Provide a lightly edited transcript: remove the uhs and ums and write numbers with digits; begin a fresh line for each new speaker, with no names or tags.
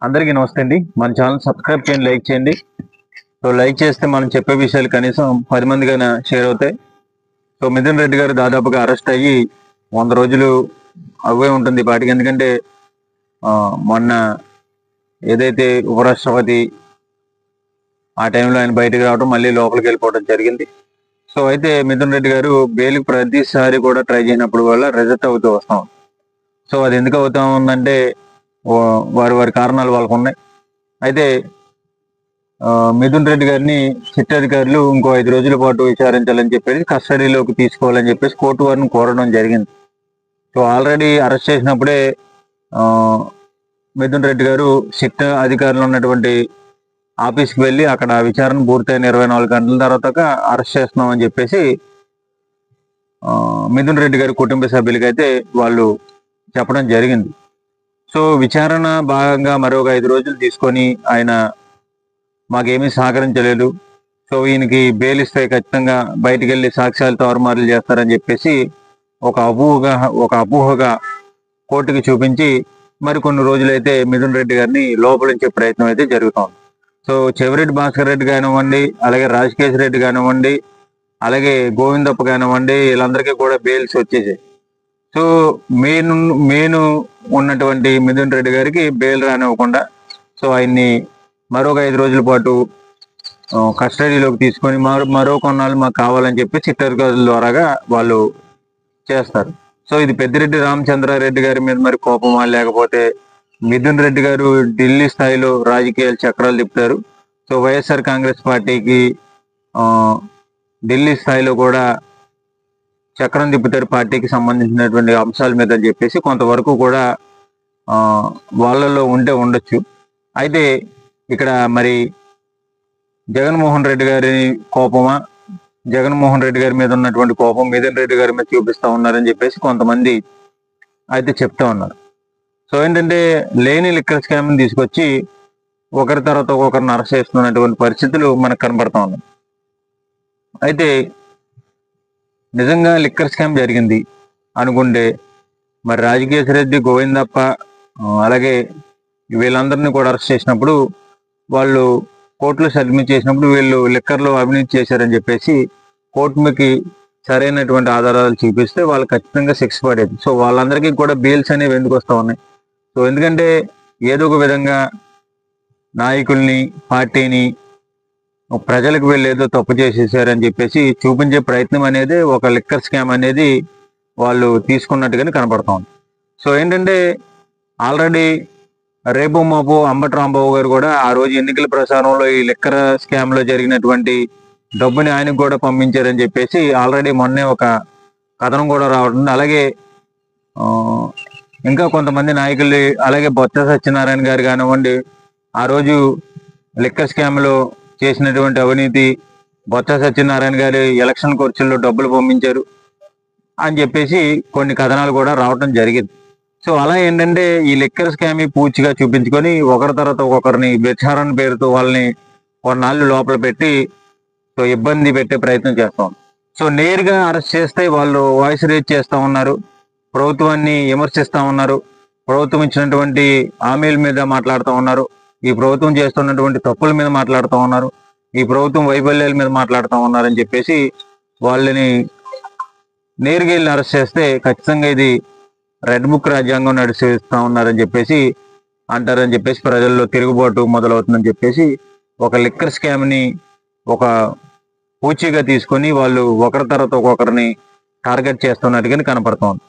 అందరికీ నమస్తే అండి. మన ఛానల్ సబ్స్క్రైబ్ చేయండి, లైక్ చేయండి. సో లైక్ చేస్తే మనం చెప్పే విషయాలు కనీసం 10 మందికైనా షేర్ అవుతాయి. సో మిథున్ రెడ్డి గారు దాదాపుగా అరెస్ట్ అయ్యి 100 రోజులు అవే ఉంటుంది పాటికి. ఎందుకంటే మొన్న ఏదైతే ఉపరాష్ట్రపతి ఆ టైంలో ఆయన బయటకు రావడం, మళ్ళీ లోపలికి వెళ్ళిపోవడం జరిగింది. సో అయితే మిథున్ రెడ్డి గారు బెయిల్కి ప్రతిసారి కూడా ట్రై చేయనప్పుడు వల్ల రిజెక్ట్ అవుతూ వస్తాం. సో అది ఎందుకు అవుతా ఉందంటే వారి కారణాలు వాళ్ళకు ఉన్నాయి. అయితే మిథున్ రెడ్డి గారిని సిట్ అధికారులు ఇంకో 5 రోజుల పాటు విచారించాలని చెప్పేసి కస్టడీలోకి తీసుకోవాలని చెప్పేసి కోర్టు వారిని కోరడం జరిగింది. సో ఆల్రెడీ అరెస్ట్ చేసినప్పుడే మిథున్ రెడ్డి గారు సిట్ అధికారులు ఉన్నటువంటి ఆఫీస్కి వెళ్ళి అక్కడ విచారణ పూర్తయిన 24 గంటల తర్వాత అరెస్ట్ చేస్తున్నామని చెప్పేసి మిథున్ రెడ్డి గారి కుటుంబ సభ్యులకి అయితే వాళ్ళు చెప్పడం జరిగింది. సో విచారణ భాగంగా మరొక 5 రోజులు తీసుకొని ఆయన మాకేమీ సహకరించలేదు, సో ఈయనకి బెయిల్ ఇస్తే ఖచ్చితంగా బయటికి వెళ్ళి సాక్ష్యాలు తారుమారులు చేస్తారని చెప్పేసి ఒక అపోహగా కోర్టుకి చూపించి మరికొన్ని రోజులైతే మిథున్ రెడ్డి గారిని లోపలించే ప్రయత్నం అయితే జరుగుతోంది. సో చెవిరెడ్డి భాస్కర్ రెడ్డి కానివ్వండి, అలాగే రాజకేశ్ రెడ్డి కానివ్వండి, అలాగే గోవిందప్ప కానివ్వండి, వీళ్ళందరికీ కూడా బెయిల్స్ వచ్చేసాయి. సో మెయిన్ ఉన్నటువంటి మిథున్ రెడ్డి గారికి బెయిల్ రానివ్వకుండా సో ఆయన్ని మరొక 5 రోజుల పాటు కస్టడీలోకి తీసుకొని మరో కొన్నాళ్ళు మాకు కావాలని చెప్పి చిట్టరికారుల ద్వారాగా వాళ్ళు చేస్తారు. సో ఇది పెద్దిరెడ్డి రామచంద్రారెడ్డి గారి మీద మరి కోపమా, లేకపోతే మిథున్ రెడ్డి గారు ఢిల్లీ స్థాయిలో రాజకీయాలు చక్రాలు తిప్పుతారు, సో వైఎస్ఆర్ కాంగ్రెస్ పార్టీకి ఢిల్లీ స్థాయిలో కూడా చక్రం తిప్పుతారు పార్టీకి సంబంధించినటువంటి అంశాల మీద అని చెప్పేసి కొంతవరకు కూడా వాళ్ళలో ఉండొచ్చు. అయితే ఇక్కడ మరి జగన్మోహన్ రెడ్డి గారి కోపమా, జగన్మోహన్ రెడ్డి గారి మీద ఉన్నటువంటి కోపం మిథున్ రెడ్డి గారి మీద చూపిస్తా ఉన్నారని చెప్పేసి కొంతమంది అయితే చెప్తా ఉన్నారు. సో ఏంటంటే లేని లిక్కర్ స్కామ్ని తీసుకొచ్చి ఒకరి తర్వాత ఒకరిని అరెస్ట్ చేస్తున్నటువంటి పరిస్థితులు మనకు కనబడతా ఉన్నాయి. అయితే నిజంగా లిక్కర్ స్కామ్ జరిగింది అనుకుంటే మరి రాజకేశ్ రెడ్డి, గోవిందప్ప, అలాగే వీళ్ళందరినీ కూడా అరెస్ట్ చేసినప్పుడు వాళ్ళు కోర్టులో సబ్మిట్ చేసినప్పుడు వీళ్ళు లిక్కర్లో అవినీతి చేశారని చెప్పేసి కోర్టుకి సరైనటువంటి ఆధారాలు చూపిస్తే వాళ్ళు ఖచ్చితంగా శిక్ష పడేది. సో వాళ్ళందరికీ కూడా బెయిల్స్ అనేవి ఎందుకు వస్తూ ఉన్నాయి? సో ఎందుకంటే ఏదో ఒక విధంగా నాయకుల్ని, పార్టీని, ప్రజలకు వీళ్ళు ఏదో తప్పు చేసేసారని చెప్పేసి చూపించే ప్రయత్నం అనేది ఒక లిక్కర్ స్కామ్ అనేది వాళ్ళు తీసుకున్నట్టుగానే కనపడుతోంది. సో ఏంటంటే ఆల్రెడీ రేపు మాపు అంబటి రాంబాబు గారు కూడా ఆ రోజు ఎన్నికల ప్రచారంలో ఈ లిక్కర్ స్కామ్లో జరిగినటువంటి డబ్బుని ఆయనకు కూడా పంపించారని చెప్పేసి ఆల్రెడీ మొన్నే ఒక కథనం కూడా రావడం. అలాగే ఇంకా కొంతమంది నాయకులు, అలాగే బొత్స సత్యనారాయణ గారు కానివ్వండి, ఆ రోజు లిక్కర్ స్కామ్లో చేసినటువంటి అవినీతి, బొత్స సత్యనారాయణ గారి ఎలక్షన్ ఖర్చుల్లో డబ్బులు పంపించారు అని చెప్పేసి కొన్ని కథనాలు కూడా రావటం జరిగింది. సో అలా ఏంటంటే ఈ లిక్కర్ స్కామ్ పూర్తిగా చూపించుకొని ఒకరి తర్వాత ఒకరిని విచారణ పేరుతో వాళ్ళని కొన్నాళ్ళు లోపల పెట్టి సో ఇబ్బంది పెట్టే ప్రయత్నం చేస్తాం. సో నేరుగా అరెస్ట్ చేస్తే వాళ్ళు వాయిస్ రేజ్ చేస్తూ ఉన్నారు, ప్రభుత్వాన్ని విమర్శిస్తూ ఉన్నారు, ప్రభుత్వం ఇచ్చినటువంటి హామీల మీద మాట్లాడుతూ ఉన్నారు, ఈ ప్రభుత్వం చేస్తున్నటువంటి తప్పుల మీద మాట్లాడుతూ ఉన్నారు, ఈ ప్రభుత్వం వైఫల్యాల మీద మాట్లాడుతూ ఉన్నారని చెప్పేసి వాళ్ళని నేరుగా వెళ్ళి అరెస్ట్ చేస్తే ఖచ్చితంగా ఇది రెడ్ బుక్ రాజ్యాంగం నడిపిస్తూ ఉన్నారని చెప్పేసి అంటారని చెప్పేసి ప్రజల్లో తిరుగుబాటు మొదలవుతుందని చెప్పేసి ఒక లిక్కర్ స్కామ్ని ఒక పూచీగా తీసుకొని వాళ్ళు ఒకరి తర్వాత ఒక్కొక్కరిని టార్గెట్ చేస్తున్నట్టుగానే కనపడుతోంది.